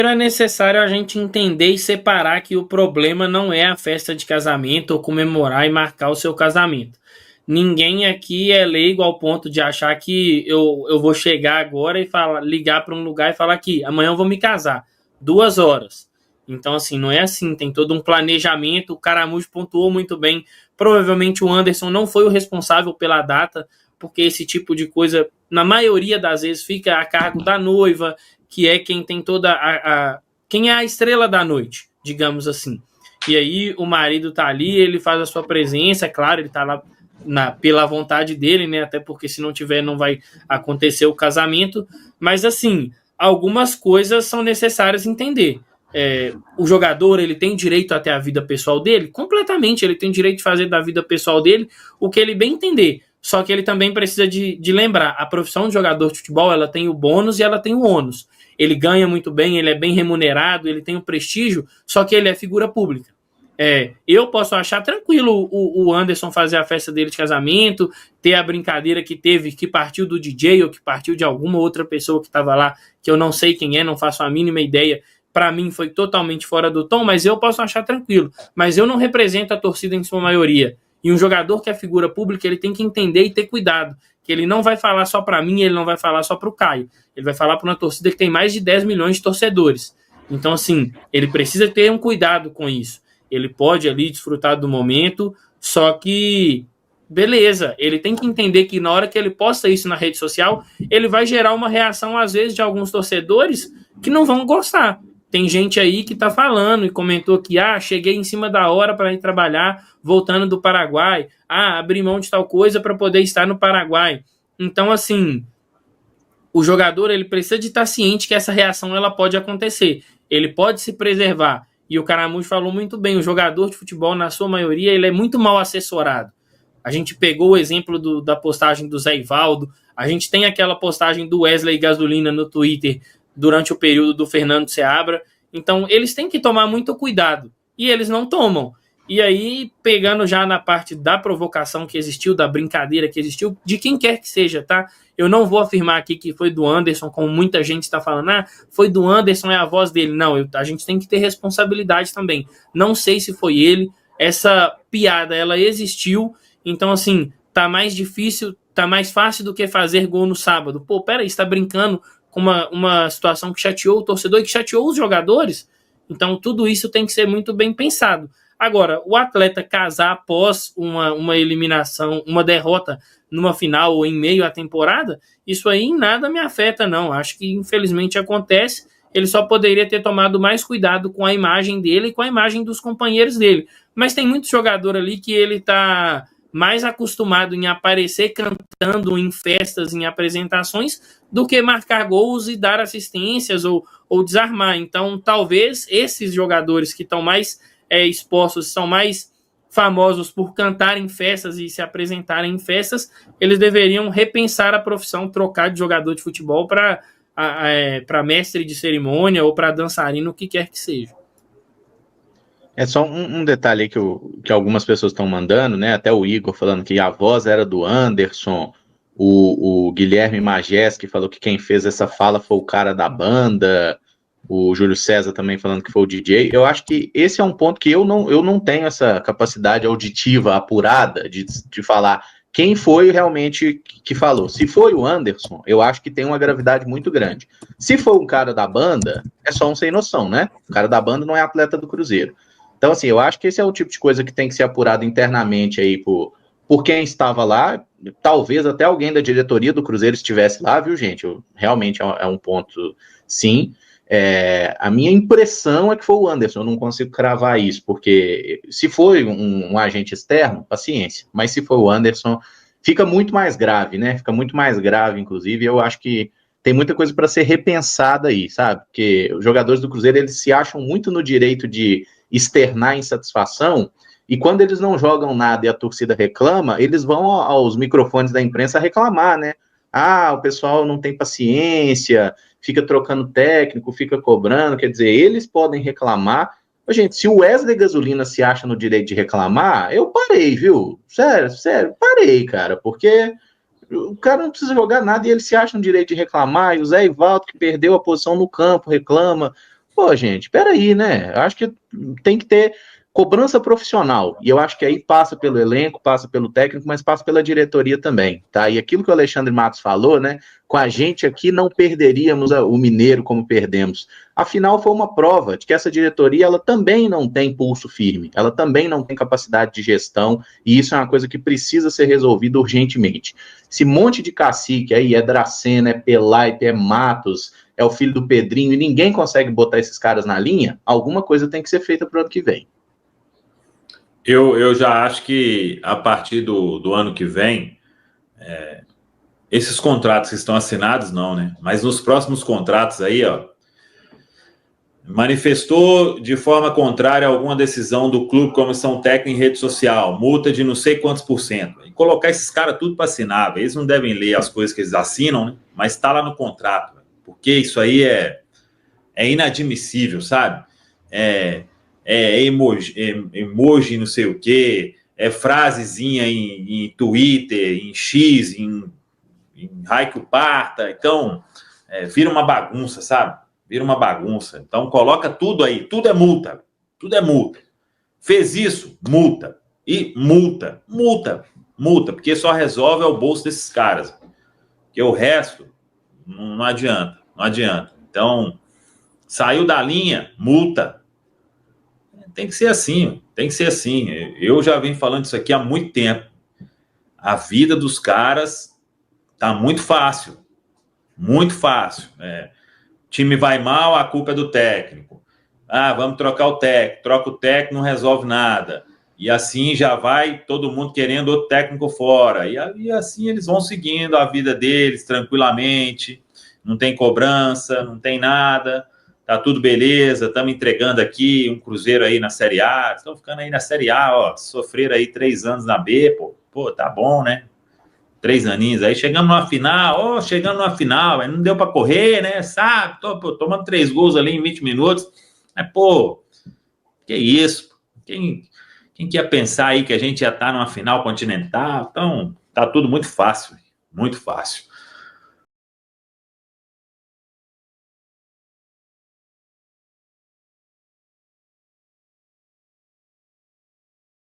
É necessário a gente entender e separar que o problema não é a festa de casamento ou comemorar e marcar o seu casamento. Ninguém aqui é leigo ao ponto de achar que eu vou chegar agora e ligar para um lugar e falar que amanhã eu vou me casar, 2 horas. Então, assim, não é assim, tem todo um planejamento. O Caramujo pontuou muito bem. Provavelmente o Anderson não foi o responsável pela data, porque esse tipo de coisa, na maioria das vezes, fica a cargo da noiva, que é quem tem toda quem é a estrela da noite, digamos assim. E aí o marido tá ali, ele faz a sua presença, é claro, ele tá lá pela vontade dele, né? Até porque se não tiver, não vai acontecer o casamento. Mas assim, algumas coisas são necessárias entender. O jogador, ele tem direito a ter a vida pessoal dele? Completamente, ele tem direito de fazer da vida pessoal dele o que ele bem entender. Só que ele também precisa de lembrar, a profissão de jogador de futebol, ela tem o bônus e ela tem o ônus. Ele ganha muito bem, ele é bem remunerado, ele tem o prestígio, só que ele é figura pública. Eu posso achar tranquilo o Anderson fazer a festa dele de casamento, ter a brincadeira que teve, que partiu do DJ ou que partiu de alguma outra pessoa que estava lá, que eu não sei quem é, não faço a mínima ideia. Para mim foi totalmente fora do tom, mas eu posso achar tranquilo. Mas eu não represento a torcida em sua maioria. E um jogador que é figura pública, ele tem que entender e ter cuidado, que ele não vai falar só para mim, ele não vai falar só para o Caio. Ele vai falar para uma torcida que tem mais de 10 milhões de torcedores. Então, assim, ele precisa ter um cuidado com isso. Ele pode ali desfrutar do momento, só que, beleza, ele tem que entender que na hora que ele posta isso na rede social, ele vai gerar uma reação, às vezes, de alguns torcedores que não vão gostar. Tem gente aí que tá falando e comentou que, cheguei em cima da hora para ir trabalhar, voltando do Paraguai, abri mão de tal coisa para poder estar no Paraguai. Então, assim, o jogador, ele precisa de estar ciente que essa reação, ela pode acontecer. Ele pode se preservar. E o Caramujo falou muito bem, o jogador de futebol, na sua maioria, ele é muito mal assessorado. A gente pegou o exemplo da postagem do Zé Ivaldo, a gente tem aquela postagem do Wesley Gasolina no Twitter durante o período do Fernando Seabra. Então, eles têm que tomar muito cuidado. E eles não tomam. E aí, pegando já na parte da provocação que existiu, da brincadeira que existiu, de quem quer que seja, tá? Eu não vou afirmar aqui que foi do Anderson, como muita gente está falando, foi do Anderson, é a voz dele. Não, a gente tem que ter responsabilidade também. Não sei se foi ele. Essa piada, ela existiu. Então, assim, tá mais difícil, tá mais fácil do que fazer gol no sábado. Pô, peraí, você tá brincando com uma situação que chateou o torcedor e que chateou os jogadores? Então, tudo isso tem que ser muito bem pensado. Agora, o atleta casar após uma eliminação, uma derrota numa final ou em meio à temporada, isso aí em nada me afeta, não. Acho que, infelizmente, acontece. Ele só poderia ter tomado mais cuidado com a imagem dele e com a imagem dos companheiros dele. Mas tem muito jogador ali que ele tá mais acostumado em aparecer cantando em festas, em apresentações, do que marcar gols e dar assistências ou desarmar. Então, talvez esses jogadores que estão mais expostos, são mais famosos por cantar em festas e se apresentarem em festas, eles deveriam repensar a profissão, trocar de jogador de futebol para mestre de cerimônia ou para dançarino, o que quer que seja. É só um detalhe aí que algumas pessoas estão mandando, né? Até o Igor falando que a voz era do Anderson, o Guilherme Majeski falou que quem fez essa fala foi o cara da banda, o Júlio César também falando que foi o DJ. Eu acho que esse é um ponto que eu não tenho essa capacidade auditiva apurada de falar quem foi realmente que falou. Se foi o Anderson, eu acho que tem uma gravidade muito grande. Se for um cara da banda, é só um sem noção, né? O cara da banda não é atleta do Cruzeiro. Então, assim, eu acho que esse é o tipo de coisa que tem que ser apurado internamente aí por quem estava lá. Talvez até alguém da diretoria do Cruzeiro estivesse lá, viu, gente? Realmente é um ponto, sim. A minha impressão é que foi o Anderson, eu não consigo cravar isso, porque se foi um agente externo, paciência, mas se foi o Anderson, fica muito mais grave, né? Fica muito mais grave, inclusive, eu acho que tem muita coisa para ser repensada aí, sabe? Porque os jogadores do Cruzeiro, eles se acham muito no direito de externar insatisfação, e quando eles não jogam nada e a torcida reclama, eles vão aos microfones da imprensa reclamar, né? O pessoal não tem paciência, fica trocando técnico, fica cobrando, quer dizer, eles podem reclamar. Gente, se o Wesley Gasolina se acha no direito de reclamar, eu parei, viu? Sério, parei, cara, porque o cara não precisa jogar nada e ele se acha no direito de reclamar, e o Zé Ivaldo, que perdeu a posição no campo, reclama, Pô, gente, peraí, né? Eu acho que tem que ter cobrança profissional. E eu acho que aí passa pelo elenco, passa pelo técnico, mas passa pela diretoria também, tá? E aquilo que o Alexandre Matos falou, né? Com a gente aqui não perderíamos o Mineiro como perdemos. Afinal, foi uma prova de que essa diretoria ela também não tem pulso firme, ela também não tem capacidade de gestão, e isso é uma coisa que precisa ser resolvida urgentemente. Esse monte de cacique aí, é Dracena, é Pelaipe, é Matos, é o filho do Pedrinho, e ninguém consegue botar esses caras na linha, alguma coisa tem que ser feita para o ano que vem. Eu já acho que a partir do ano que vem, esses contratos que estão assinados, não, né? Mas nos próximos contratos aí, ó, manifestou de forma contrária a alguma decisão do clube, comissão técnica em rede social, multa de não sei quantos por cento. E colocar esses caras tudo para assinar, eles não devem ler as coisas que eles assinam, né? Mas está lá no contrato, porque isso aí é inadmissível, sabe? Emoji não sei o quê, frasezinha em Twitter, em X, em Raico Parta, então vira uma bagunça, sabe? Vira uma bagunça. Então coloca tudo aí, tudo é multa, tudo é multa. Fez isso, multa. E multa, porque só resolve o bolso desses caras. Porque o resto não adianta, não adianta. Então, saiu da linha, multa. Tem que ser assim, tem que ser assim. Eu já venho falando isso aqui há muito tempo. A vida dos caras tá muito fácil. Muito fácil. Time vai mal, a culpa é do técnico. Vamos trocar o técnico. Troca o técnico, não resolve nada. E assim já vai todo mundo querendo outro técnico fora. E assim eles vão seguindo a vida deles tranquilamente. Não tem cobrança, não tem nada. Tá tudo beleza, estamos entregando aqui um Cruzeiro aí na Série A, estão ficando aí na Série A, ó, sofreram aí 3 anos na B, pô, tá bom, né? 3 aninhos, aí chegamos numa final, mas não deu para correr, né? Sabe, tomando 3 gols ali em 20 minutos, mas, pô, que isso? Quem que ia pensar aí que a gente ia estar numa final continental? Então, tá tudo muito fácil, muito fácil.